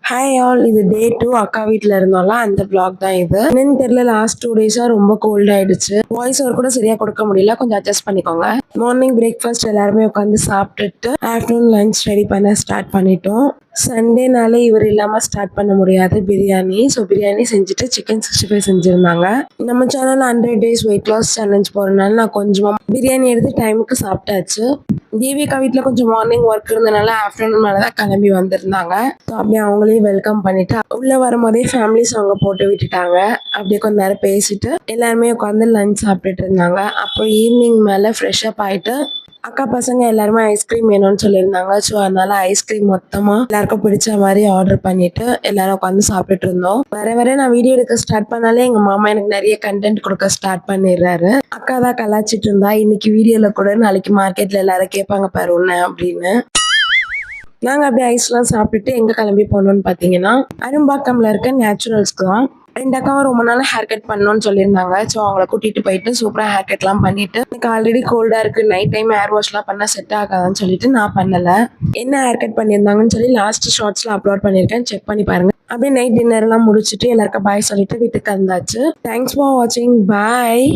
Hi all, இது டே 2 அக்கா வீட்டில் இருந்தோம்ல அந்த vlog தான் இது. என்னன்னு தெரியல, லாஸ்ட் 2 டேஸாக ரொம்ப கோல்ட் ஆயிடுச்சு. வாய்ஸ் ஓவர் கூட சரியாக கொடுக்க முடியல, கொஞ்சம் அட்ஜஸ்ட் பண்ணிக்கோங்க. மார்னிங் பிரேக்ஃபாஸ்ட் எல்லாருமே உட்காந்து சாப்பிட்டுட்டு ஆஃப்டர்நூன் லஞ்ச் ரெடி பண்ண ஸ்டார்ட் பண்ணிட்டோம். சண்டேனாலே இவர் இல்லாமல் ஸ்டார்ட் பண்ண முடியாது பிரியாணி. ஸோ பிரியாணி செஞ்சுட்டு சிக்கன் 65 செஞ்சுருந்தாங்க. நம்ம சேனலில் 100 days வெயிட் லாஸ் சேலஞ்ச் போகிறதுனால நான் கொஞ்சமாக பிரியாணி எடுத்து டைமுக்கு சாப்பிட்டாச்சு. தேவிகா வீட்டில் கொஞ்சம் மார்னிங் ஒர்க் இருந்தனால ஆஃப்டர்நூன் மேலே தான் கிளம்பி வந்திருந்தாங்க. ஸோ அப்படியே அவங்களையும் வெல்கம் பண்ணிட்டு உள்ளே வரும்போதே ஃபேமிலி சாங்கை போட்டு விட்டுட்டாங்க. அப்படியே கொஞ்ச நேரம் பேசிட்டு எல்லாருமே உட்காந்து லஞ்ச் சாப்பிட்டுட்டு இருந்தாங்க. அப்புறம் ஈவினிங் மேலே ஃப்ரெஷ் அப் ஆகிட்டு அக்கா பசங்க எல்லாருமே ஐஸ்கிரீம் வேணும்னு சொல்லியிருந்தாங்க. ஸோ அதனால ஐஸ்கிரீம் மொத்தமாக எல்லாருக்கும் பிடிச்ச மாதிரி ஆர்டர் பண்ணிட்டு எல்லாரும் உட்காந்து சாப்பிட்டுட்டு இருந்தோம். வர நான் வீடியோ எடுக்க ஸ்டார்ட் பண்ணாலே எங்க மாமா எனக்கு நிறைய கண்டென்ட் கொடுக்க ஸ்டார்ட் பண்ணிடுறாரு. அக்கா தான் கலாச்சிட்டு இருந்தா, இன்னைக்கு வீடியோல கூட நாளைக்கு மார்க்கெட்ல எல்லாரும் கேட்பாங்க பாரு உன்ன அப்படின்னு. நாங்க அப்படியே ஐஸ்லாம் சாப்பிட்டுட்டு எங்க கிளம்பி போனோம்னு பாத்தீங்கன்னா அரும்பாக்கம்ல இருக்க நேச்சுரல்ஸ்க்கு தான். 2 அக்காவும் ரொம்ப நாள் ஹேர் கட் பண்ணணும்னு சொல்லியிருந்தாங்க. ஸோ அவங்கள கூட்டிட்டு போயிட்டு சூப்பராக ஹேர் கட்லாம் பண்ணிட்டு, எனக்கு ஆல்ரெடி கோல்டா இருக்கு, நைட் டைம் ஹேர் வாஷ்லாம் பண்ணா செட் ஆகாதான்னு சொல்லிட்டு நான் பண்ணல. என்ன ஹேர் கட் பண்ணியிருந்தாங்கன்னு சொல்லி லாஸ்ட் ஷார்ட்ஸ்ல அப்லோட் பண்ணியிருக்கேன், செக் பண்ணி பாருங்க. அப்படியே நைட் டின்னர் எல்லாம் முடிச்சுட்டு எல்லாருக்கும் பாய் சொல்லிட்டு வீட்டுக்கு வந்தாச்சு. தேங்க்ஸ் ஃபார் வாட்சிங், பாய்.